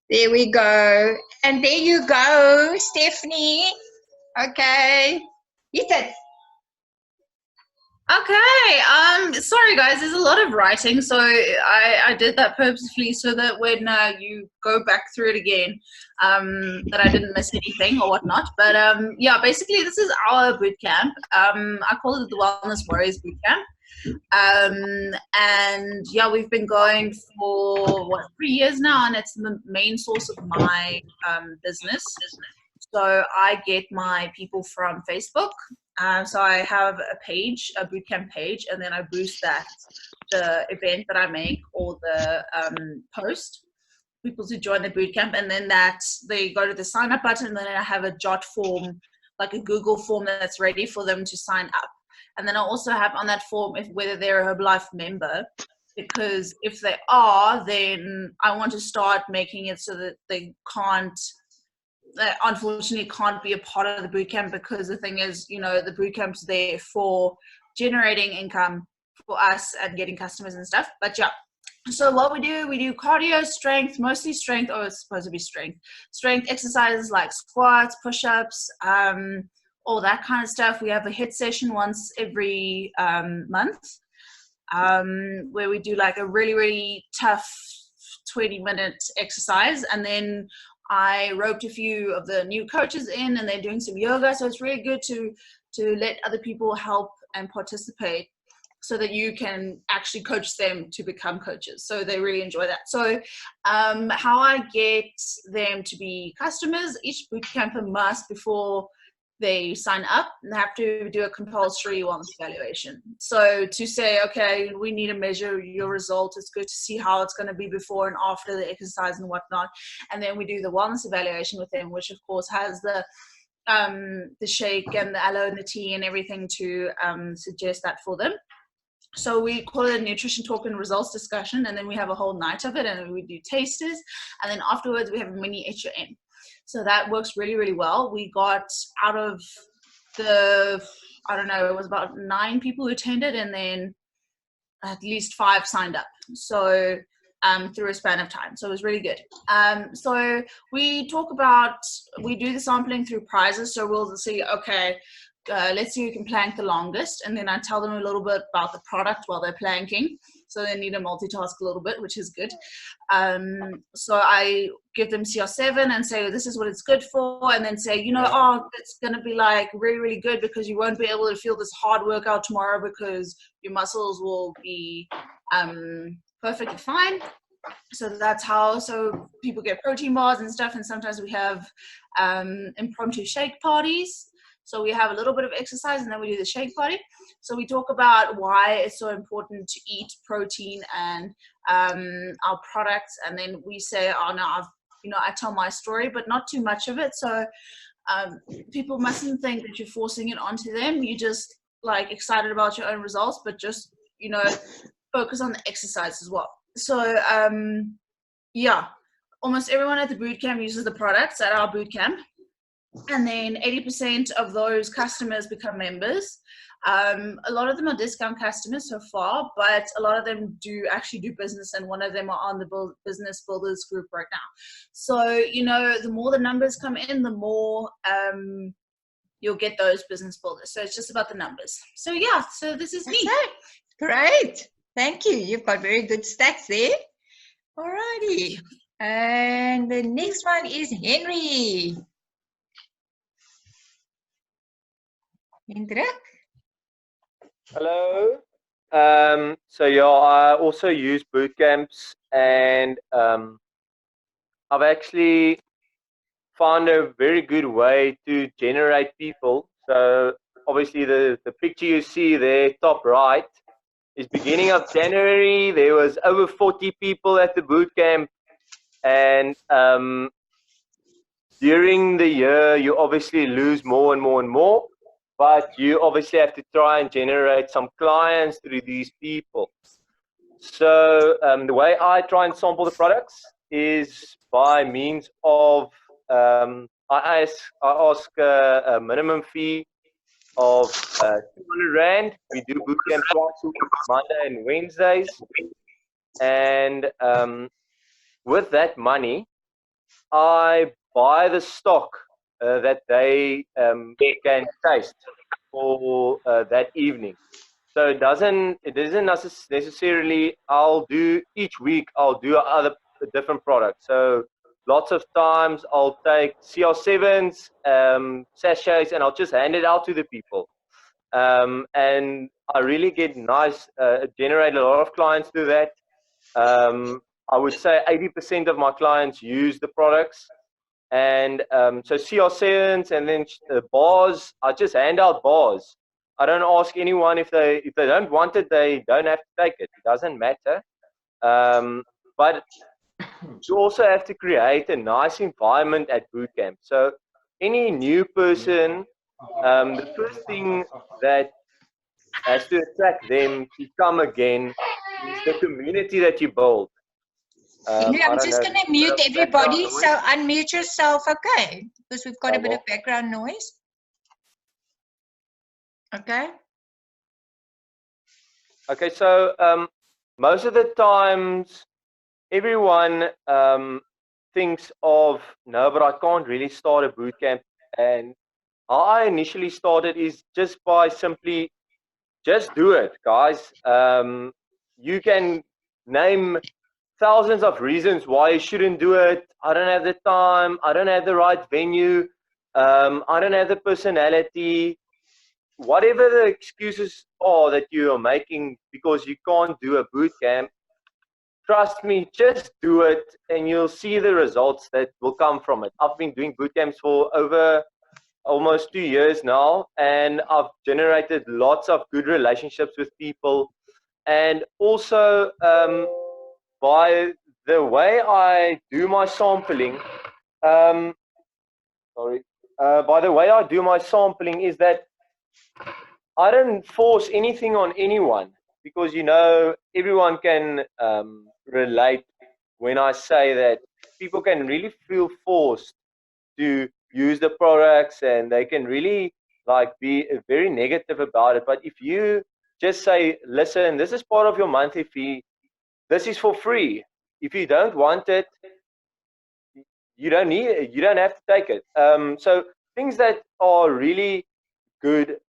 There we go. And there you go, Stephanie. Okay. Hit it. Okay, sorry guys, there's a lot of writing, so I did that purposefully so that when you go back through it again, that I didn't miss anything or whatnot. But yeah, basically this is our boot camp. I call it the Wellness Warriors Boot Camp. And yeah, we've been going for what, 3 years now, and it's the main source of my business. So I get my people from Facebook. So I have a page, a bootcamp page, and then I boost that, the event that I make or the post, people to join the bootcamp, and then that they go to the sign up button, and then I have a jot form, like a Google form that's ready for them to sign up. And then I also have on that form whether they're a Herbalife member, because if they are, then I want to start making it so that they unfortunately can't be a part of the bootcamp, because the thing is, you know, the bootcamp's there for generating income for us and getting customers and stuff. But yeah, so what we do cardio, strength, mostly strength, or it's supposed to be strength exercises like squats, push-ups, all that kind of stuff. We have a HIIT session once every month, where we do like a really tough 20-minute exercise, and then I roped a few of the new coaches in, and they're doing some yoga. So it's really good to let other people help and participate, so that you can actually coach them to become coaches. So they really enjoy that. So how I get them to be customers, each bootcamper must, before they sign up, and they have to do a compulsory wellness evaluation. So to say, okay, we need to measure your results. It's good to see how it's going to be before and after the exercise and whatnot. And then we do the wellness evaluation with them, which of course has the shake and the aloe and the tea and everything to suggest that for them. So we call it a nutrition talk and results discussion, and then we have a whole night of it, and we do tasters, and then afterwards we have a mini HON. So that works really well. We got out of the, I don't know, it was about 9 people who attended, and then at least 5 signed up. So through a span of time. So it was really good. So we do the sampling through prizes. So we'll see, okay, let's see who can plank the longest, and then I tell them a little bit about the product while they're planking, so they need to multitask a little bit, which is good. So I give them CR7 and say, this is what it's good for, and then say, you know, oh, it's going to be like really good, because you won't be able to feel this hard workout tomorrow because your muscles will be perfectly fine. So that's how, so people get protein bars and stuff, and sometimes we have impromptu shake parties. So we have a little bit of exercise, and then we do the shake party. So we talk about why it's so important to eat protein and our products. And then we say, oh, now I tell my story, but not too much of it. So people mustn't think that you're forcing it onto them. You just like excited about your own results, but just, focus on the exercise as well. So yeah, almost everyone at the bootcamp uses the products at our bootcamp. And then 80% of those customers become members. A lot of them are discount customers so far, but a lot of them do actually do business, and one of them are on the business builders group right now. So, the more the numbers come in, the more you'll get those business builders. So it's just about the numbers. So yeah, so this is me. Great. Thank you. You've got very good stats there. Alrighty. And the next one is Henry. Hendrik? Hello. So yeah, I also use boot camps, and I've actually found a very good way to generate people. So obviously the picture you see there, top right, is beginning of January. There was over 40 people at the boot camp, and during the year you obviously lose more and more and more. But you obviously have to try and generate some clients through these people. So the way I try and sample the products is by means of I ask a minimum fee of 200 Rand. We do bootcamp twice a week, Monday and Wednesdays. And with that money, I buy the stock that they can taste for that evening. So it isn't necessarily I'll do each week I'll do other different products. So lots of times I'll take CR7s, sachets, and I'll just hand it out to the people. And I really get generate a lot of clients through that. I would say 80% of my clients use the products. And so CR7s and then bars, I just hand out bars. I don't ask anyone if they don't want it, they don't have to take it. It doesn't matter. But you also have to create a nice environment at bootcamp. So any new person, the first thing that has to attract them to come again is the community that you build. Henry, I I'm don't just know. going to mute everybody, Background so noise. unmute yourself, okay? Because we've got a bit of Well, background noise. Okay. okay, so most of the times everyone thinks of, no, but I can't really start a boot camp. And how I initially started is just by simply just do it, guys. You can name thousands of reasons why you shouldn't do it. I don't have the time. I don't have the right venue. I don't have the personality. Whatever the excuses are that you are making because you can't do a boot camp, trust me, just do it and you'll see the results that will come from it. I've been doing boot camps for over almost 2 years now, and I've generated lots of good relationships with people. And also, by the way I do my sampling, by the way I do my sampling is that I don't force anything on anyone, because everyone can relate when I say that people can really feel forced to use the products, and they can really be very negative about it. But if you just say, listen, this is part of your monthly fee, this is for free. If you don't want it, you don't need it, you don't have to take it. So things that are really good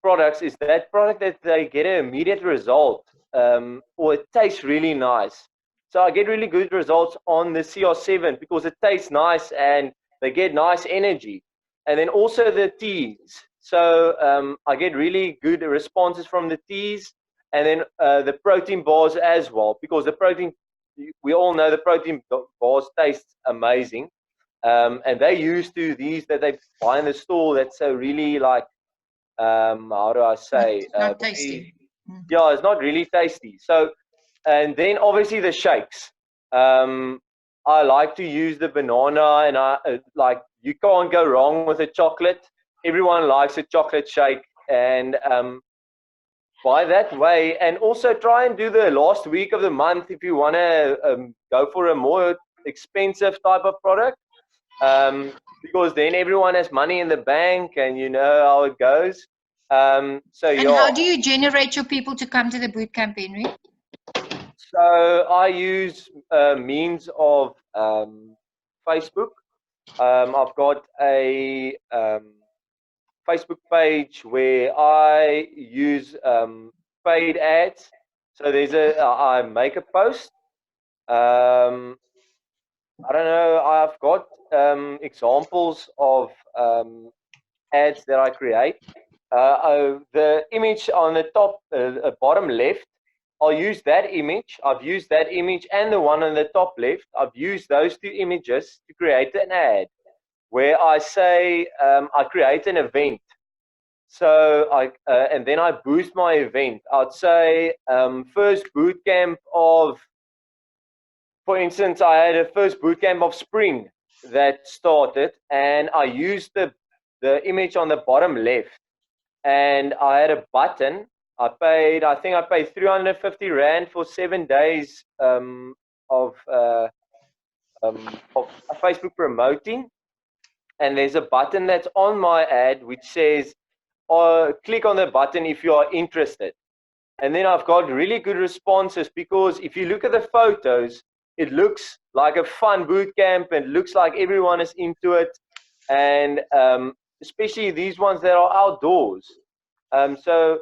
products is that product that they get an immediate result, or it tastes really nice. So I get really good results on the CR7 because it tastes nice and they get nice energy. And then also the teas. So I get really good responses from the teas, and then the protein bars as well, because the protein, we all know the protein bars taste amazing. And they used to these that they buy in the store that's so really how do I say? Not tasty. Yeah, it's not really tasty. So, and then obviously the shakes. I like to use the banana, and you can't go wrong with a chocolate. Everyone likes a chocolate shake, and by that way, and also try and do the last week of the month if you want to go for a more expensive type of product. Because then everyone has money in the bank, and you know how it goes. And how do you generate your people to come to the boot camp, Henry? So I use means of Facebook. I've got a Facebook page where I use paid ads. So I make a post. I don't know. I've got examples of ads that I create. The image on the top, bottom left, I'll use that image. I've used that image and the one on the top left. I've used those two images to create an ad where I say I create an event. So and then I boost my event. I'd say first boot camp of, for instance, I had a first boot camp of spring that started, and I used the image on the bottom left, and I had a button. I think I paid 350 Rand for 7 days of Facebook promoting. And there's a button that's on my ad which says, click on the button if you are interested. And then I've got really good responses, because if you look at the photos, it looks like a fun boot camp and looks like everyone is into it, and especially these ones that are outdoors. So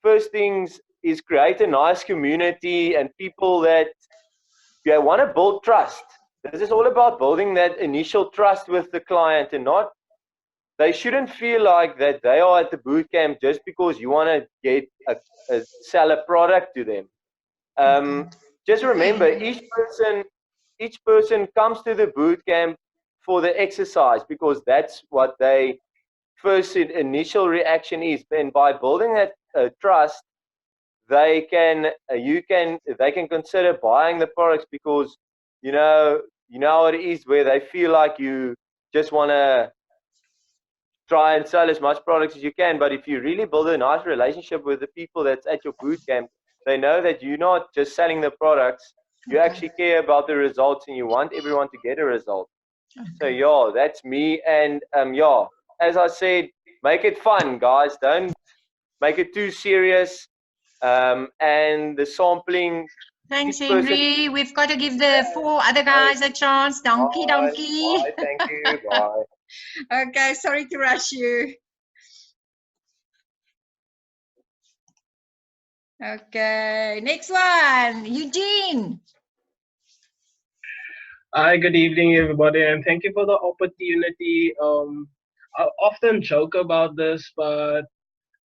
first things is create a nice community and people that want to build trust. This is all about building that initial trust with the client, and not, they shouldn't feel like that they are at the boot camp just because you want to get sell a product to them. Just remember, each person comes to the boot camp for the exercise, because that's what they first initial reaction is. And by building that trust, they can consider buying the products, because you know how it is, where they feel like you just want to try and sell as much products as you can. But if you really build a nice relationship with the people that's at your boot camp, they know that you're not just selling the products, you actually care about the results and you want everyone to get a result. So yeah, that's me. And yeah, as I said, make it fun, guys. Don't make it too serious. And the sampling. Thanks, Henry. We've got to give the 4 other guys a chance. Donkey. Bye, thank you. Bye. Okay, sorry to rush you. Okay, next one, Eugene. Hi, good evening, everybody, and thank you for the opportunity. I often joke about this, but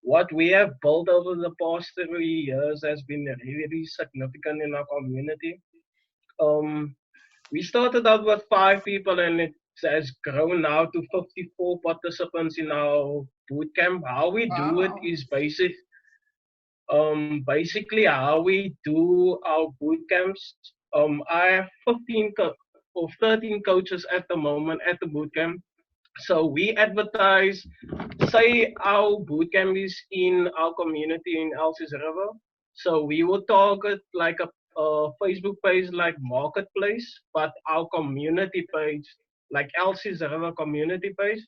what we have built over the past 3 years has been really significant in our community. We started out with 5 people, and it has grown now to 54 participants in our boot camp. How we do it is basically how we do our boot camps. I have 13 coaches at the moment at the boot camp. So we advertise, say our boot camp is in our community in Elsie's River. So we will target like a Facebook page like Marketplace, but our community page, like Elsie's River community page.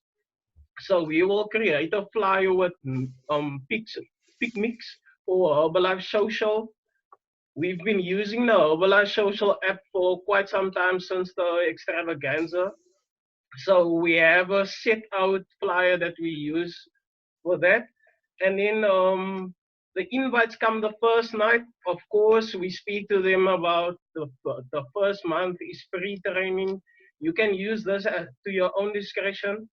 So we will create a flyer with picnics for Herbalife Social. We've been using the Herbalife Social app for quite some time since the extravaganza. So we have a set out flyer that we use for that. And then the invites come the first night. Of course, we speak to them about the first month is free training. You can use this to your own discretion,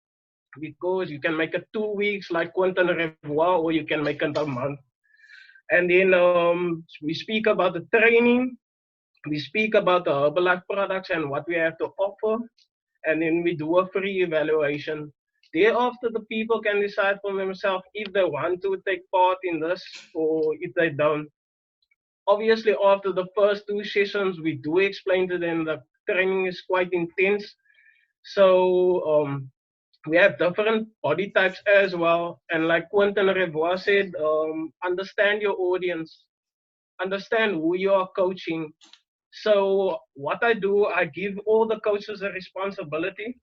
because you can make it 2 weeks like Quentin Revoir, or you can make it a month. And then we speak about the training, we speak about the Herbalife products and what we have to offer, and then we do a free evaluation. Thereafter, the people can decide for themselves if they want to take part in this or if they don't. Obviously, after the first 2 sessions, we do explain to them that training is quite intense. So we have different body types as well. And like Quentin Revoir said, understand your audience, understand who you are coaching. So what I do, I give all the coaches a responsibility.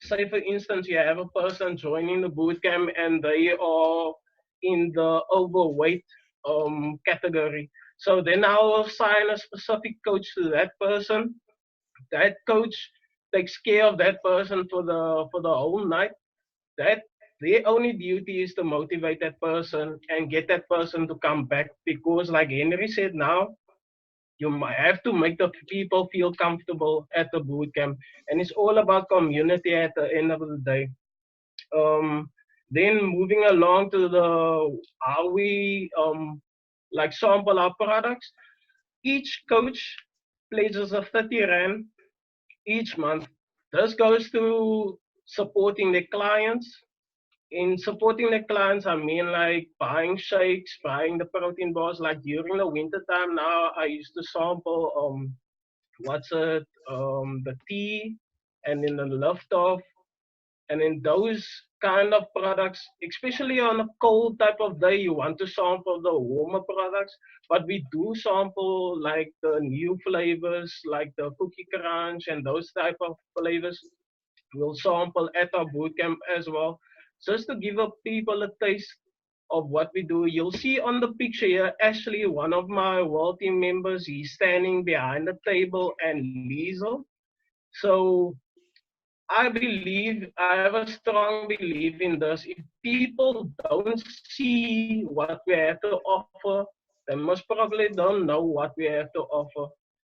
Say for instance, you have a person joining the bootcamp and they are in the overweight category. So then I will assign a specific coach to that person. That coach takes care of that person for the whole night. That their only duty is to motivate that person and get that person to come back, because like Henry said, now you might have to make the people feel comfortable at the boot camp, and it's all about community at the end of the day. Then moving along to the how we like sample our products. Each coach pledges a 30 rand each month. This goes to supporting the clients. In supporting the clients, I mean like buying shakes, buying the protein bars. Like during the winter time now, I used to sample the tea, and then the liftoff, and then those kind of products, especially on a cold type of day, you want to sample the warmer products. But we do sample like the new flavors, like the cookie crunch and those type of flavors. We'll sample at our bootcamp as well, just to give up people a taste of what we do. You'll see on the picture here, Ashley, one of my world team members, he's standing behind the table, and Liesel. So I have a strong belief in this. If people don't see what we have to offer, they most probably don't know what we have to offer.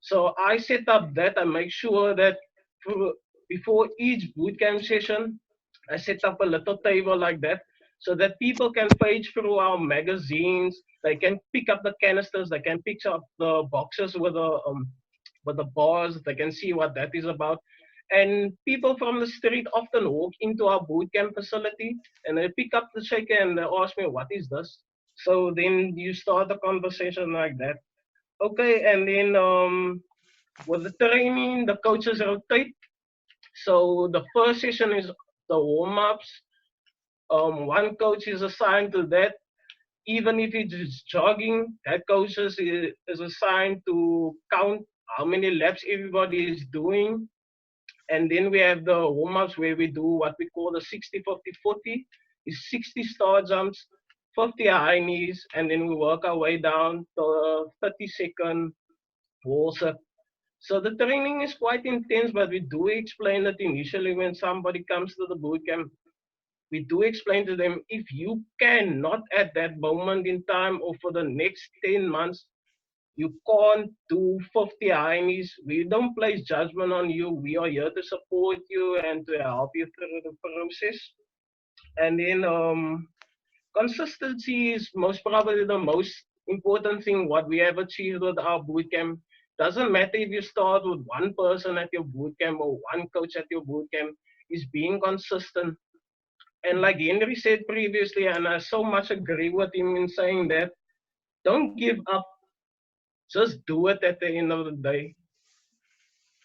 So I set up that. I make sure that before each bootcamp session, I set up a little table like that so that people can page through our magazines. They can pick up the canisters. They can pick up the boxes with the bars. They can see what that is about. And people from the street often walk into our bootcamp facility and they pick up the shaker and they ask me, "What is this?" So then you start a conversation like that. Okay, and then with the training, the coaches rotate. So the first session is the warm ups. One coach is assigned to that. Even if it's just jogging, that coach is assigned to count how many laps everybody is doing. And then we have the warm-ups where we do what we call the 60-50-40. It's 60 star jumps, 50 high knees, and then we work our way down to a 30-second wall sit. So the training is quite intense, but we do explain that initially when somebody comes to the boot camp, we do explain to them, if you cannot at that moment in time or for the next 10 months, you can't do 50 high knees. We don't place judgment on you. We are here to support you and to help you through the process. And then consistency is most probably the most important thing what we have achieved with our bootcamp. Doesn't matter if you start with one person at your bootcamp or one coach at your bootcamp, is being consistent. And like Henry said previously, and I so much agree with him in saying that, don't give up. Just do it at the end of the day.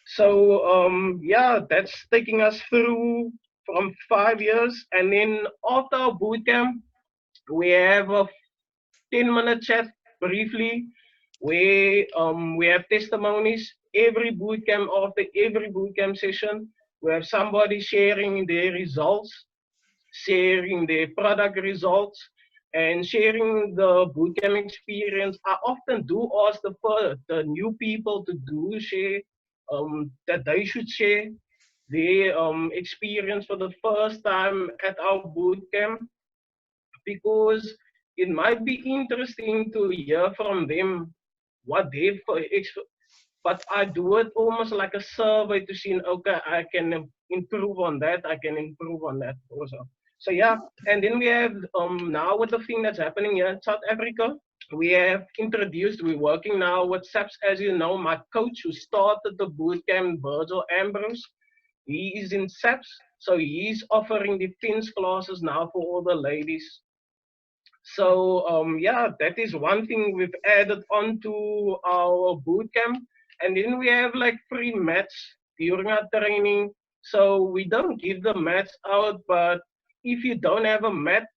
So yeah, that's taking us through from 5 years, and then after our boot camp, we have a 10-minute chat briefly where we have testimonies. Every boot camp, after every boot camp session, we have somebody sharing their results, sharing their product results, and sharing the bootcamp experience. I often do ask the new people to do share, that they should share their experience for the first time at our bootcamp, because it might be interesting to hear from them what they've but I do it almost like a survey to see, okay, I can improve on that, I can improve on that also. So yeah, and then we have now with the thing that's happening here in South Africa, we have introduced, we're working now with SAPS, as you know, my coach who started the bootcamp, Virgil Ambrose, he is in SAPS, so he's offering defense classes now for all the ladies. So yeah, that is one thing we've added onto our boot camp. And then we have like free mats during our training. So we don't give the mats out, but if you don't have a mat,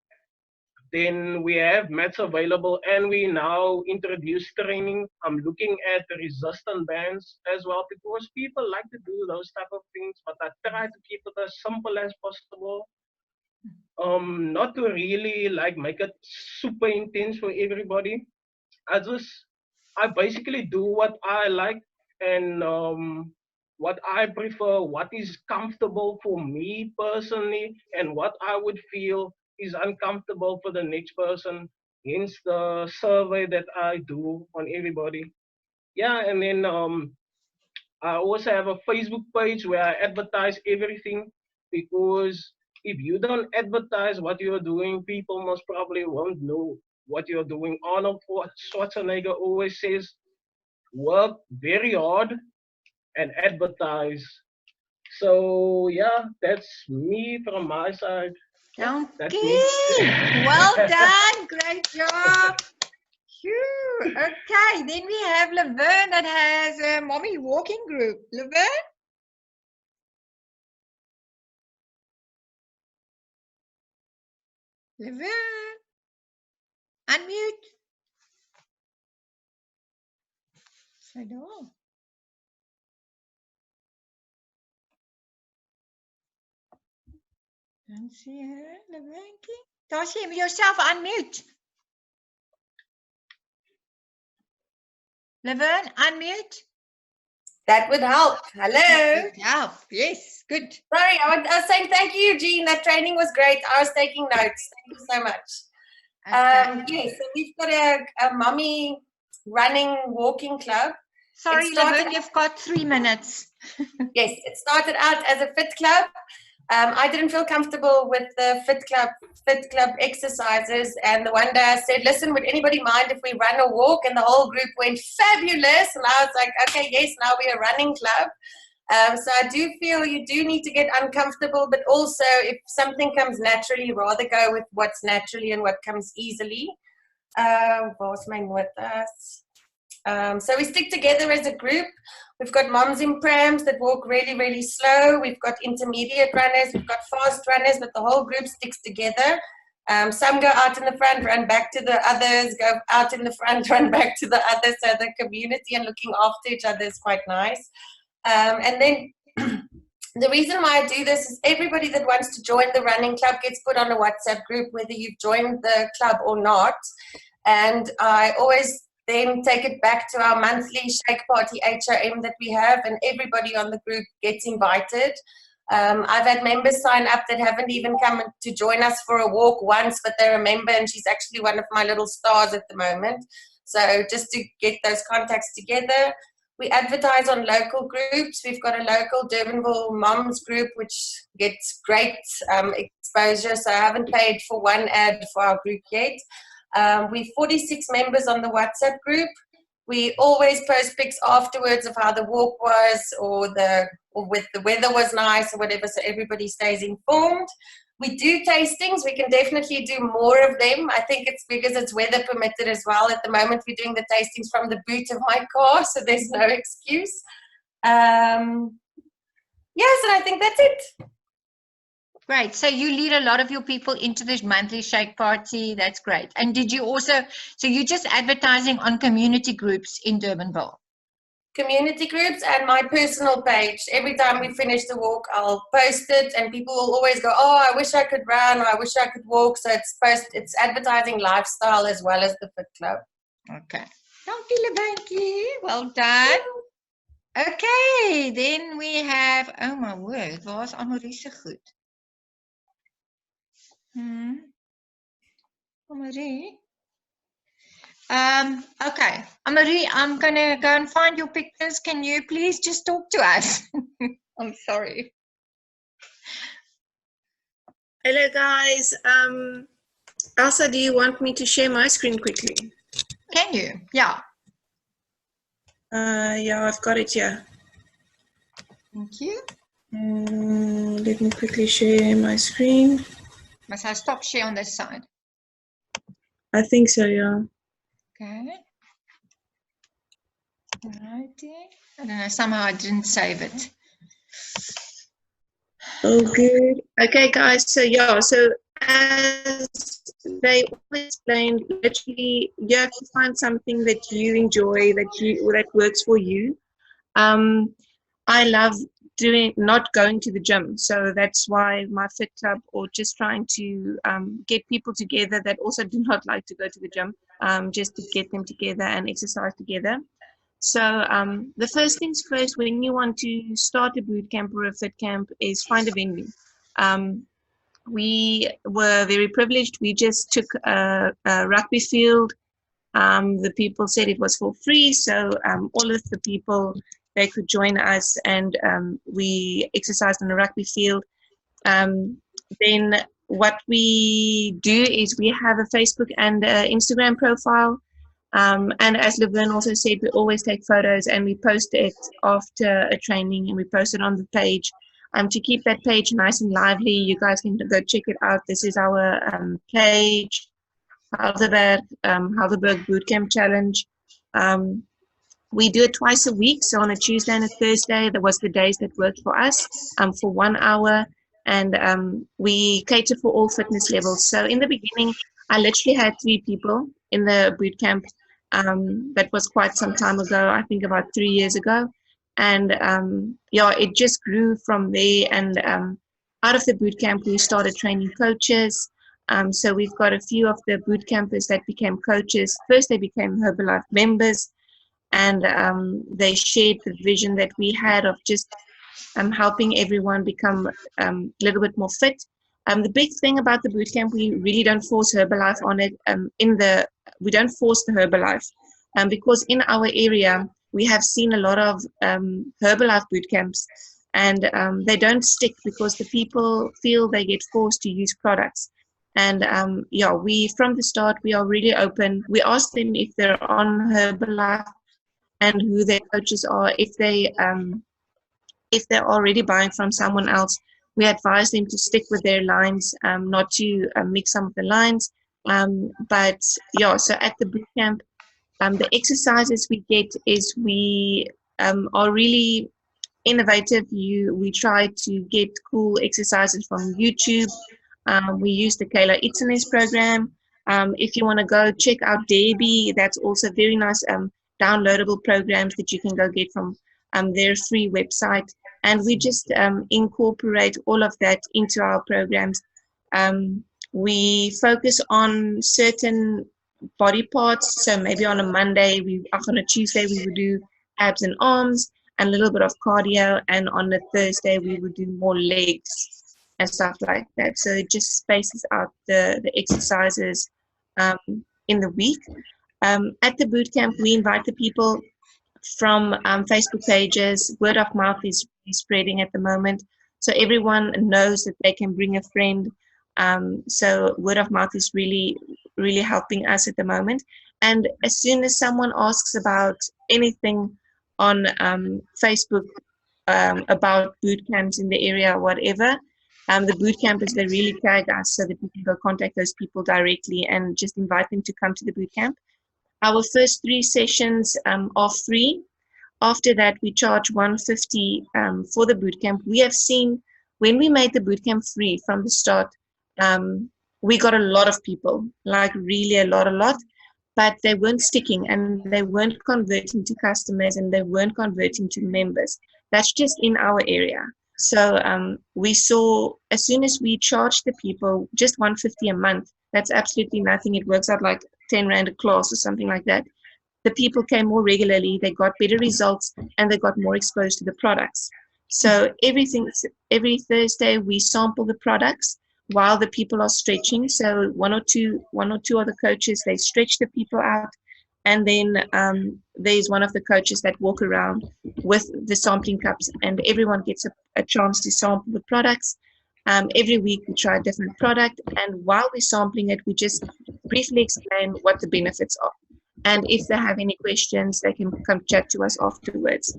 then we have mats available, and we now introduce training. I'm looking at the resistant bands as well, because people like to do those type of things, but I try to keep it as simple as possible, not to really like make it super intense for everybody. i just I basically do what I like, and what I prefer, what is comfortable for me personally, and what I would feel is uncomfortable for the next person, hence the survey that I do on everybody. Yeah, and then I also have a Facebook page where I advertise everything, because if you don't advertise what you're doing, people most probably won't know what you're doing. Arnold Schwarzenegger always says, work very hard and advertise. So yeah, that's me from my side. That's me. Okay, well done, great job. Phew. Okay, then we have Laverne that has a mommy walking group. Laverne? Laverne? Unmute. I don't. Don't see her, Laverne. Darcy, yourself unmute. Laverne, unmute. That would help. Hello. Yeah, yes, good. Sorry, I was saying thank you, Eugene. That training was great. I was taking notes. Thank you so much. Okay. Yes, so we've got a mummy running walking club. Sorry, Laverne, you've got 3 minutes. Yes, it started out as a fit club. I didn't feel comfortable with the fit club exercises, and the one day I said, listen, would anybody mind if we run a walk? And the whole group went fabulous, and I was like, okay, yes, now we're a running club. So I do feel you do need to get uncomfortable, but also if something comes naturally, rather go with what's naturally and what comes easily. What's my with us? So we stick together as a group. We've got moms in prams that walk really, really slow. We've got intermediate runners. We've got fast runners, but the whole group sticks together. Some go out in the front, run back to the others, go out in the front, run back to the others. So the community and looking after each other is quite nice. And then the reason why I do this is everybody that wants to join the running club gets put on a WhatsApp group, whether you've joined the club or not. And I always then take it back to our monthly shake party HRM that we have, and everybody on the group gets invited. I've had members sign up that haven't even come to join us for a walk once, but they're a member, and she's actually one of my little stars at the moment. So just to get those contacts together. We advertise on local groups. We've got a local Durbanville moms group, which gets great exposure. So I haven't paid for one ad for our group yet. We're 46 members on the WhatsApp group. We always post pics afterwards of how the walk was, or with the weather was nice or whatever, so everybody stays informed. We do tastings. We can definitely do more of them. I think it's because it's weather permitted as well. At the moment, we're doing the tastings from the boot of my car, so there's no excuse. Yes, and I think that's it. Great. So you lead a lot of your people into this monthly shake party. That's great. And did you also, so you're just advertising on community groups in Durbanville? Community groups and my personal page. Every time we finish the walk, I'll post it, and people will always go, oh, I wish I could run, or I wish I could walk. So it's advertising lifestyle as well as the Fit Club. Okay. Thank you. Well done. Okay, then we have, oh my word, waar's Annelie se goed? Annelie? Okay, Annelie, I'm gonna go and find your pictures. Can you please just talk to us? I'm sorry. Hello guys. Elsa, do you want me to share my screen quickly? Can you? Yeah. Yeah, I've got it here. Thank you. Let me quickly share my screen. Must I stop share on this side? I think so, yeah. Okay. Alrighty. I don't know, somehow I didn't save it. Oh, good. Okay, guys. So, yeah, so as they always explained, literally, you have to find something that you enjoy, that works for you. I love not going to the gym, so that's why my Fit Club, or just trying to get people together that also do not like to go to the gym, just to get them together and exercise together. So the first things first, when you want to start a boot camp or a fit camp, is find a venue. We were very privileged. We just took a rugby field. The people said it was for free, so all of the people, they could join us, and we exercised on a rugby field. Then what we do is we have a Facebook and Instagram profile. And as Laverne also said, we always take photos and we post it after a training, and we post it on the page. To keep that page nice and lively, you guys can go check it out. This is our page, Helderberg Bootcamp Challenge. We do it twice a week, so on a Tuesday and a Thursday. That was the days that worked for us, for 1 hour, and we cater for all fitness levels. So in the beginning, I literally had 3 people in the boot camp. That was quite some time ago, I think about 3 years ago. And yeah, it just grew from there. And out of the boot camp, we started training coaches. So we've got a few of the boot campers that became coaches. First, they became Herbalife members, and they shared the vision that we had of just helping everyone become a little bit more fit. The big thing about the bootcamp, we really don't force Herbalife on it. We don't force the Herbalife, because in our area we have seen a lot of Herbalife bootcamps, and they don't stick because the people feel they get forced to use products. And yeah, we from the start we are really open. We ask them if they're on Herbalife and who their coaches are. If they're already buying from someone else, we advise them to stick with their lines, not to mix some of the lines. But yeah, so at the bootcamp, the exercises we get is we are really innovative. We try to get cool exercises from YouTube. We use the Kayla Itzenes program. If you want to go check out Debbie, that's also very nice downloadable programs that you can go get from their free website. And we just incorporate all of that into our programs. We focus on certain body parts. So maybe on a Monday, on a Tuesday, we would do abs and arms and a little bit of cardio. And on a Thursday, we would do more legs and stuff like that. So it just spaces out the exercises in the week. At the bootcamp, we invite the people from Facebook pages. Word of mouth is really spreading at the moment. So everyone knows that they can bring a friend. So word of mouth is really, really helping us at the moment. And as soon as someone asks about anything on Facebook about boot camps in the area or whatever, the boot campers, they really tag us so that we can go contact those people directly and just invite them to come to the boot camp. Our first 3 sessions are free. After that, we charge $150 for the bootcamp. We have seen when we made the bootcamp free from the start, we got a lot of people, like really a lot, but they weren't sticking and they weren't converting to customers and they weren't converting to members. That's just in our area. So we saw as soon as we charged the people just $150 a month, that's absolutely nothing. It works out like 10 Rand a class or something like that. The people came more regularly, they got better results, and they got more exposed to the products. So every Thursday we sample the products while the people are stretching. So one or two other coaches, they stretch the people out, and then there's one of the coaches that walk around with the sampling cups, and everyone gets a chance to sample the products. Every week we try a different product, and while we're sampling it, we just briefly explain what the benefits are. And if they have any questions, they can come chat to us afterwards.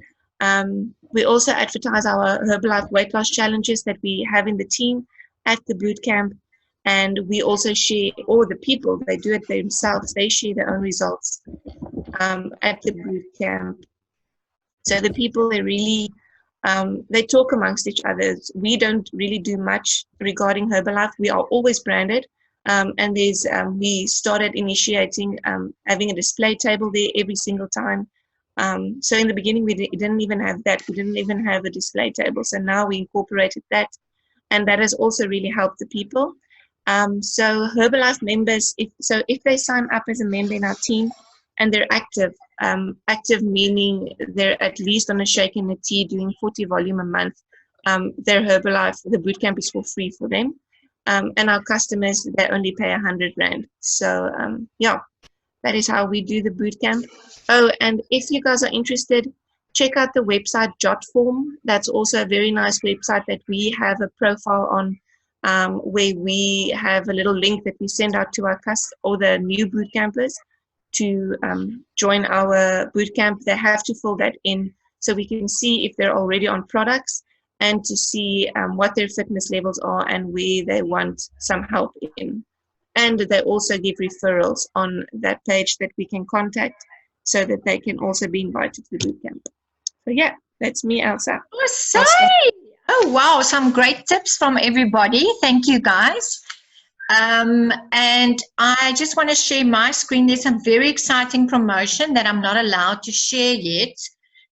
We also advertise our Herbalife weight loss challenges that we have in the team at the boot camp. And we also share, all the people, they do it themselves, they share their own results at the boot camp. So the people, they really, they talk amongst each other. We don't really do much regarding Herbalife. We are always branded. And we started initiating having a display table there every single time. So in the beginning, we didn't even have that. We didn't even have a display table. So now we incorporated that. And that has also really helped the people. So Herbalife members, if they sign up as a member in our team and they're active, active meaning they're at least on a shake and a tea doing 40 volume a month, their Herbalife, the bootcamp is for free for them. And our customers, they only pay 100 Rand. So yeah, that is how we do the bootcamp. Oh, and if you guys are interested, check out the website Jotform. That's also a very nice website that we have a profile on, where we have a little link that we send out to our or the new boot campers to join our bootcamp. They have to fill that in so we can see if they're already on products and to see what their fitness levels are and where they want some help in. And they also give referrals on that page that we can contact so that they can also be invited to the bootcamp. So yeah, that's me, Elsa. Awesome. Oh, wow. Some great tips from everybody. Thank you, guys. And I just want to share my screen. There's some very exciting promotion that I'm not allowed to share yet.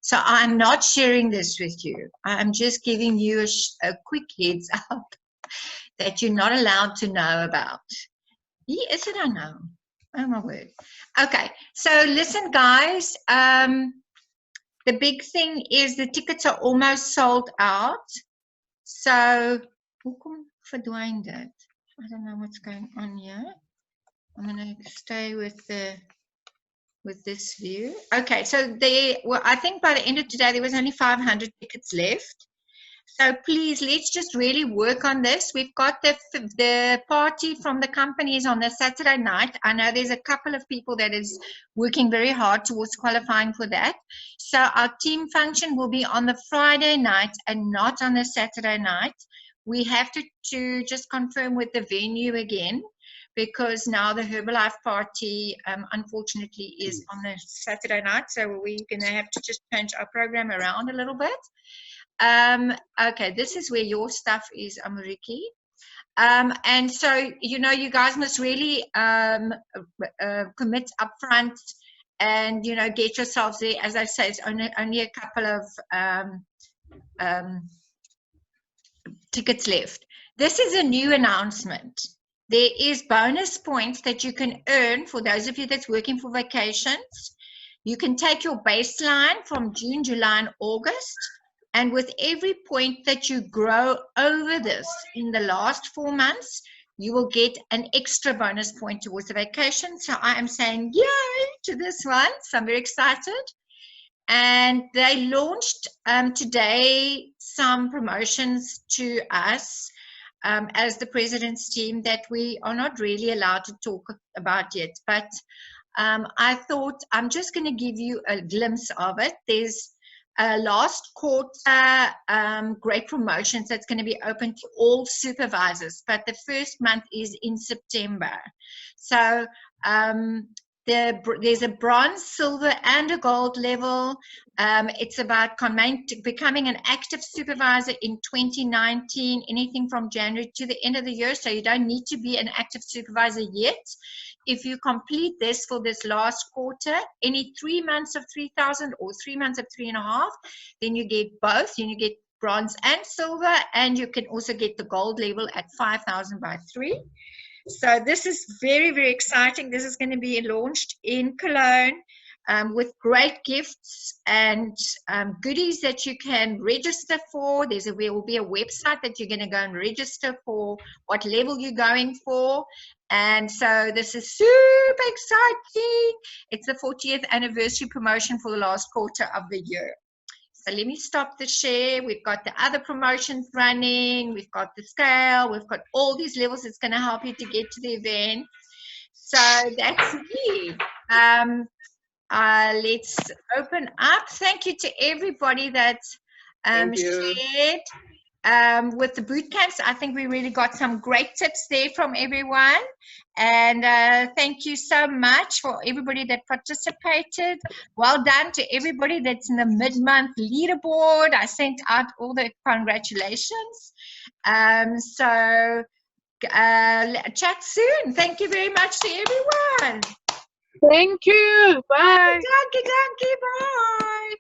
So I'm not sharing this with you. I'm just giving you a quick heads up. that you're not allowed to know about. Is it? I know. Oh my word. Okay, so listen, guys. The big thing is the tickets are almost sold out. So, hoekom verdwyn dit? I don't know what's going on here. I'm going to stay with this view. Okay, so I think by the end of today there was only 500 tickets left. So please, let's just really work on this. We've got the party from the companies on the Saturday night. I know there's a couple of people that is working very hard towards qualifying for that. So our team function will be on the Friday night and not on the Saturday night. We have to just confirm with the venue again, because now the Herbalife party, unfortunately, is on the Saturday night. So we're going to have to just change our program around a little bit. Okay, this is where your stuff is, Amoriki. And so, you know, you guys must really commit up front and, you know, get yourselves there. As I say, it's only a couple of tickets left. This is a new announcement. There is bonus points that you can earn for those of you that's working for vacations. You can take your baseline from June, July, and August. And with every point that you grow over this in the last 4 months, you will get an extra bonus point towards the vacation. So I am saying yay to this one. So I'm very excited. And they launched today some promotions to us as the president's team that we are not really allowed to talk about yet. But I thought I'm just going to give you a glimpse of it. There's last quarter great promotions that's going to be open to all supervisors, but the first month is in September. So there's a bronze, silver, and a gold level. It's about becoming an active supervisor in 2019, anything from January to the end of the year. So you don't need to be an active supervisor yet. If you complete this for this last quarter, any 3 months of 3,000 or 3 months of 3.5, then you get both. Then you get bronze and silver, and you can also get the gold level at 5,000 by 3. So this is very, very exciting. This is going to be launched in Cologne with great gifts and goodies that you can register for. There will be a website that you're going to go and register for what level you're going for. And so this is super exciting. It's the 40th anniversary promotion for the last quarter of the year. So let me stop the share. We've got the other promotions running. We've got the scale. We've got all these levels. It's going to help you to get to the event. So that's me. Let's open up. Thank you to everybody that shared with the boot camps. I think we really got some great tips there from everyone. And thank you so much for everybody that participated. Well done to everybody that's in the mid-month leaderboard. I sent out all the congratulations. So chat soon. Thank you very much to everyone. Thank you. Bye. Dankie, bye.